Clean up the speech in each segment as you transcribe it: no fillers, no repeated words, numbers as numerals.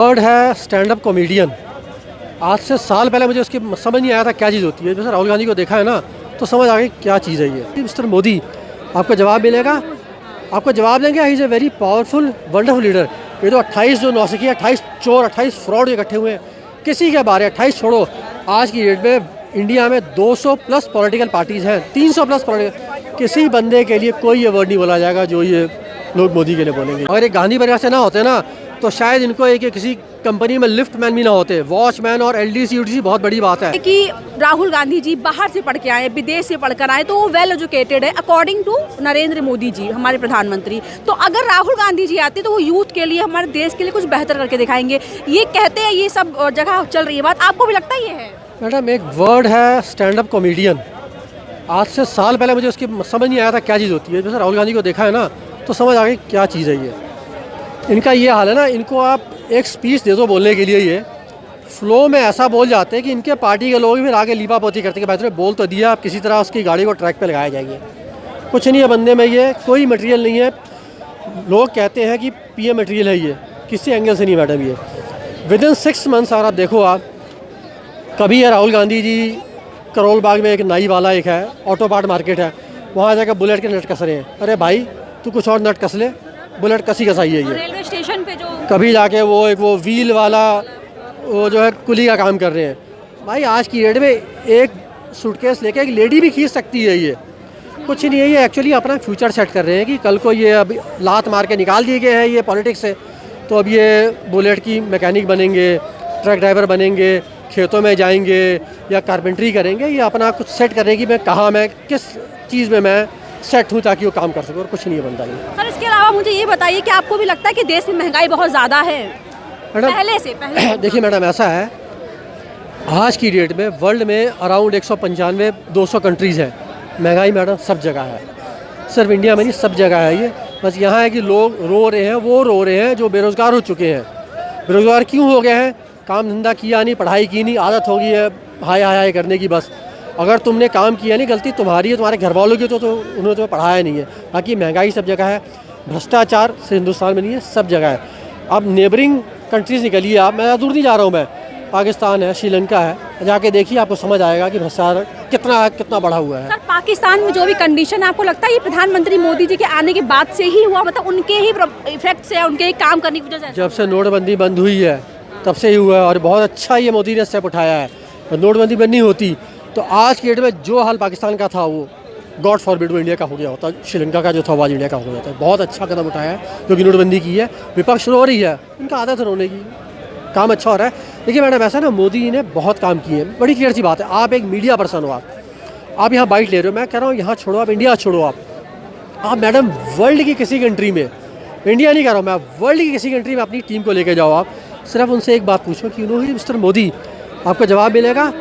Word है stand up comedian. आज से साल पहले मुझे उसकी समझ नहीं आया था क्या चीज़ होती है। जैसे राहुल गांधी को देखा है ना तो समझ आ गई क्या चीज़ है ये। मिस्टर मोदी आपको जवाब मिलेगा, आपको जवाब देंगे he is a very powerful wonderful leader. ये तो 28 जो नौसिखी 28 चोर 28 फ्रॉड इकट्ठे हुए हैं, किसी के बारे 28 छोड़ो। आज की डेट में इंडिया में 200 प्लस पॉलिटिकल पार्टीज़ हैं, 300 प्लस पॉलिटिकल, किसी बंदे के लिए कोई ये वर्ड नहीं बोला जाएगा जो ये लोग मोदी के लिए बोलेंगे। अगर ये गांधी परिवार से ना होते ना तो शायद इनको एक किसी कंपनी में लिफ्ट मैन भी ना होते, वॉचमैन और एलडीसी यूडीसी बहुत बड़ी बात है। कि राहुल गांधी जी बाहर से पढ़ के आए, विदेश से पढ़कर आए, तो वो वेल एजुकेटेड है अकॉर्डिंग टू नरेंद्र मोदी जी हमारे प्रधानमंत्री। तो अगर राहुल गांधी जी आते तो वो यूथ के लिए, हमारे देश के लिए कुछ बेहतर करके दिखाएंगे। ये कहते हैं, ये सब जगह चल रही है बात, आपको भी लगता है ये है? मैडम एक वर्ड है स्टैंड अप कॉमेडियन। आज से साल पहले मुझे उसकी समझ नहीं आया था क्या चीज़ होती है। जैसे राहुल गांधी को देखा है ना तो समझ आ गई क्या चीज़ है ये। इनका ये हाल है ना, इनको आप एक स्पीच दे दो बोलने के लिए, ये फ्लो में ऐसा बोल जाते हैं कि इनके पार्टी के लोग फिर आगे लीपापोती करते हैं कि भाई बोल तो दिया, आप किसी तरह उसकी गाड़ी को ट्रैक पे लगाया जाएगी। कुछ नहीं है बंदे में, ये कोई मटेरियल नहीं है। लोग कहते हैं कि पीएम मटेरियल है, ये किसी एंगल से नहीं मैडम। ये विद इन 6 मंथ्स आप देखो, आप कभी है राहुल गांधी जी करोल बाग में एक नाई वाला एक है, ऑटो पार्ट मार्केट है, वहाँ जाकर बुलेट के नट कस रहे हैं। अरे भाई तू कुछ और नट कस ले, बुलेट कसी कसाई है ये। रेलवे स्टेशन पे जो कभी जाके वो व्हील वाला वो जो है कुली का काम कर रहे हैं। भाई आज की डेट में एक सूटकेस लेके एक लेडी भी खींच सकती है। ये कुछ नहीं है, ये एक्चुअली अपना फ्यूचर सेट कर रहे हैं कि कल को ये अभी लात मार के निकाल दिए गए हैं ये पॉलिटिक्स से, तो अब ये बुलेट की मैकेनिक बनेंगे, ट्रक ड्राइवर बनेंगे, खेतों में जाएंगे या कारपेंट्री करेंगे। ये अपना कुछ सेट कर रहे हैं कि मैं कहाँ, मैं किस चीज़ में मैं सेट हूँ ताकि वो काम कर सके, और कुछ नहीं है बनता ये। सर इसके अलावा मुझे ये बताइए कि आपको भी लगता है कि देश में महंगाई बहुत ज़्यादा है मैडम? पहले देखिए मैडम, ऐसा है आज की डेट में वर्ल्ड में अराउंड 195-200 कंट्रीज़ हैं। महंगाई मैडम सब जगह है, सिर्फ इंडिया में नहीं सब जगह है ये। बस यहाँ है कि लोग रो रहे हैं, वो रो रहे हैं जो बेरोज़गार हो चुके हैं। बेरोज़गार क्यों हो गए हैं? काम धंधा किया नहीं, पढ़ाई की नहीं, आदत हो गई है हाय हाय हाय करने की। बस अगर तुमने काम किया नहीं, गलती तुम्हारी है, तुम्हारे घर वालों की, तो उन्होंने तुम्हें पढ़ाया नहीं है। बाकी महंगाई सब जगह है, भ्रष्टाचार से हिंदुस्तान में नहीं है, सब जगह है। अब नेबरिंग कंट्रीज़ निकलिए आप, मैं दूर नहीं जा रहा हूँ, मैं पाकिस्तान है, श्रीलंका है, जाके देखिए आपको समझ आएगा कि भ्रष्टाचार कितना बढ़ा हुआ है। सर पाकिस्तान में जो भी कंडीशन है, आपको लगता है ये प्रधानमंत्री मोदी जी के आने के बाद से ही हुआ, मतलब उनके ही इफेक्ट से, उनके ही काम करने की वजह से? जब से नोटबंदी बंद हुई है तब से ही हुआ है, और बहुत अच्छा ये मोदी ने स्टेप उठाया है। और नोटबंदी बंद नहीं होती तो आज की डेट में जो हाल पाकिस्तान का था वो गॉड फॉरबिड वो इंडिया का हो गया होता, श्रीलंका का जो था वो आज इंडिया का हो गया था। बहुत अच्छा कदम उठाया है जो कि नोटबंदी की है। विपक्ष रो रही है, इनका आदत रोने की, काम अच्छा हो रहा है। देखिए मैडम ऐसा ना, मोदी ने बहुत काम किए हैं, बड़ी क्लियर सी बात है। आप एक मीडिया पर्सन हो, आप यहाँ बाइट ले रहे हो, मैं कह रहा हूँ यहाँ छोड़ो, आप इंडिया छोड़ो। आप मैडम वर्ल्ड की किसी कंट्री में, इंडिया नहीं कह रहा हूँ मैं, वर्ल्ड की किसी कंट्री में अपनी टीम को लेके जाओ। आप सिर्फ उनसे एक बात पूछो कि मिस्टर मोदी आपको जवाब मिलेगा,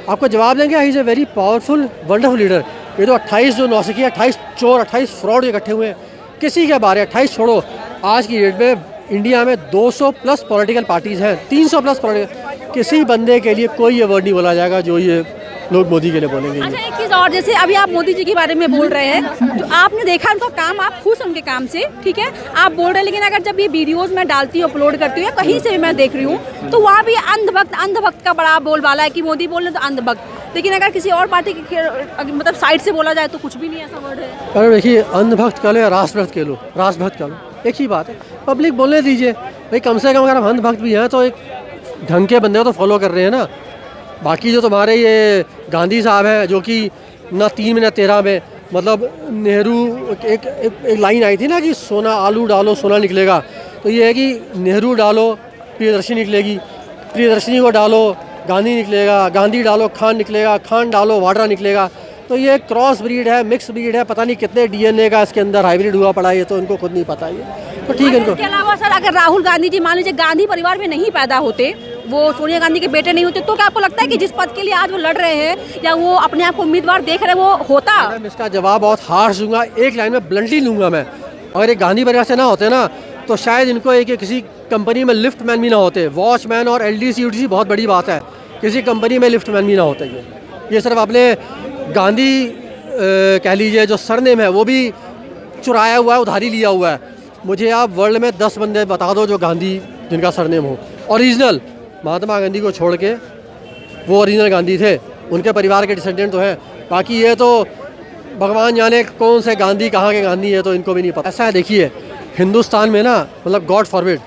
आपको जवाब देंगे he is a very powerful wonderful leader. ये तो 28 जो नौसिखी 28 चोर 28 फ्रॉड इकट्ठे हुए हैं, किसी के बारे 28 छोड़ो। आज की डेट में इंडिया में 200 प्लस पॉलिटिकल पार्टीज़ हैं, 300 प्लस पॉलिटिकल, किसी बंदे के लिए कोई ये वर्ड नहीं बोला जाएगा जो ये लोग मोदी के लिए बोलेंगे। अच्छा एक चीज़ और, जैसे अभी आप मोदी जी के बारे में बोल रहे हैं, तो आपने देखा उनका काम, आप खुश हैं उनके काम से, ठीक है, आप बोल रहे हैं, लेकिन अगर जब ये वीडियोस मैं डालती हूँ, अपलोड करती हूँ, कहीं से भी मैं देख रही हूँ, तो वहाँ भी अंधभक्त का बड़ा बोलबाला है कि मोदी बोल रहे तो अंधभक्त। लेकिन अगर किसी और पार्टी की मतलब साइड से बोला जाए तो कुछ भी नहीं ऐसा वर्ड है। अरे देखिए, अंधभक्त कह लो या राष्ट्रभक्त कह लो, राष्ट्रभक्त कह लो, एक ही बात है। पब्लिक बोलने दीजिए भाई, कम से कम अगर हम अंधभक्त भी हैं तो एक ढंग के बंदे तो फॉलो कर रहे हैं ना। बाकी जो तुम्हारे ये गांधी साहब हैं जो कि ना 3 में ना 13 में, मतलब नेहरू एक लाइन आई थी ना कि सोना आलू डालो सोना निकलेगा, तो ये है कि नेहरू डालो प्रियदर्शी निकलेगी, प्रियदर्शनी को डालो गांधी निकलेगा, गांधी डालो खान निकलेगा, खान डालो वाड्रा निकलेगा। तो ये क्रॉस ब्रीड है, मिक्स ब्रीड है, पता नहीं कितने डीएनए का इसके अंदर हाइब्रिड हुआ पड़ा है, तो इनको खुद नहीं पता ये, तो ठीक है इनको। इसके अलावा सर अगर राहुल गांधी जी मान लीजिए गांधी परिवार में नहीं पैदा होते, वो सोनिया गांधी के बेटे नहीं होते, तो क्या आपको लगता है कि जिस पद के लिए आज वो लड़ रहे हैं या वो अपने आप को उम्मीदवार देख रहे हैं वो होता? मैं इसका जवाब बहुत हार्श दूंगा, एक लाइन में ब्लंटली लूँगा मैं। अगर ये गांधी परिवार से ना होते ना तो शायद इनको एक किसी कंपनी में लिफ्ट मैन भी ना होते, वॉचमैन और एलडीसी यूडीसी बहुत बड़ी बात है, किसी कंपनी में लिफ्ट मैन भी ना होते। ये सिर्फ अपने गांधी कह लीजिए जो सरनेम है वो भी चुराया हुआ है, उधारी लिया हुआ है। मुझे आप वर्ल्ड में 10 बंदे बता दो जो गांधी जिनका सरनेम हो, ओरिजिनल महात्मा गांधी को छोड़ के वो ओरिजिनल गांधी थे, उनके परिवार के डिसेंडेंट तो हैं। बाकी ये तो भगवान जाने कौन से गांधी कहाँ के गांधी है, तो इनको भी नहीं पता। ऐसा है, देखिए हिंदुस्तान में ना, मतलब गॉड फॉरबिड,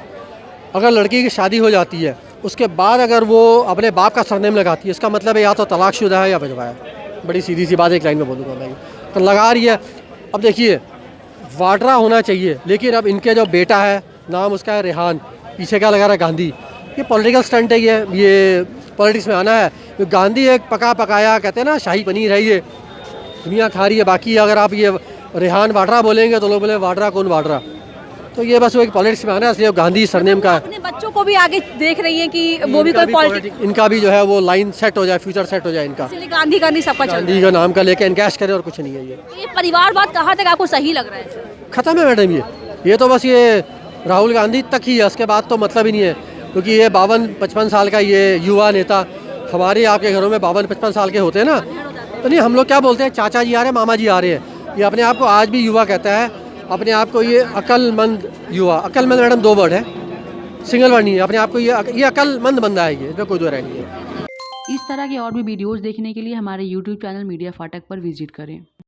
अगर लड़की की शादी हो जाती है उसके बाद अगर वो अपने बाप का सरनेम लगाती है, इसका मतलब है या तो तलाकशुदा है या विधवा है। बड़ी सीधी सी बात एक लाइन में बोलूँगा मैं, तो लगा रही है। अब देखिए वाड्रा होना चाहिए, लेकिन अब इनके जो बेटा है, नाम उसका है रेहान, पीछे क्या लगा रहा है गांधी। ये पॉलिटिकल स्टंट है, ये पॉलिटिक्स में आना है। तो गांधी एक पका पकाया, कहते हैं ना शाही पनीर है, ये दुनिया खा रही है। बाकी अगर आप ये रेहान वाड्रा बोलेंगे तो लोग बोले वाड्रा कौन वाड्रा, तो ये बस वो एक पॉलिटिक्स में आना है, इसलिए गांधी सरनेम का है। अपने बच्चों को भी आगे देख रही है कि वो भी कोई पॉलिटिक्स, इनका भी जो है वो लाइन सेट हो जाए, फ्यूचर सेट हो जाए इनका, इसलिए गांधी गांधी सबका चल रहा गांधी का नाम का लेके इनकैश करे और कुछ नहीं है। है। ये परिवारवाद कहाँ तक आपको सही लग रहा है? ख़त्म है मैडम, ये तो बस ये राहुल गांधी तक ही है, उसके बाद तो मतलब ही नहीं है। क्योंकि ये 52-55 साल का ये युवा नेता, हमारे आपके घरों में 52-55 साल के होते हैं ना, तो नहीं हम लोग क्या बोलते हैं, चाचा जी आ रहे हैं, मामा जी आ रहे हैं। ये अपने आप को आज भी युवा कहता है, अपने आप को ये अक्लमंद युवा। अक्लमंद मैडम 2 वर्ड है, सिंगल वर्ड नहीं है। अपने आप को ये अक्लमंद बंदा है, ये इसमें कोई दो राय नहीं है। इस तरह के और भी वीडियोस देखने के लिए हमारे YouTube चैनल मीडिया फाटक पर विजिट करें।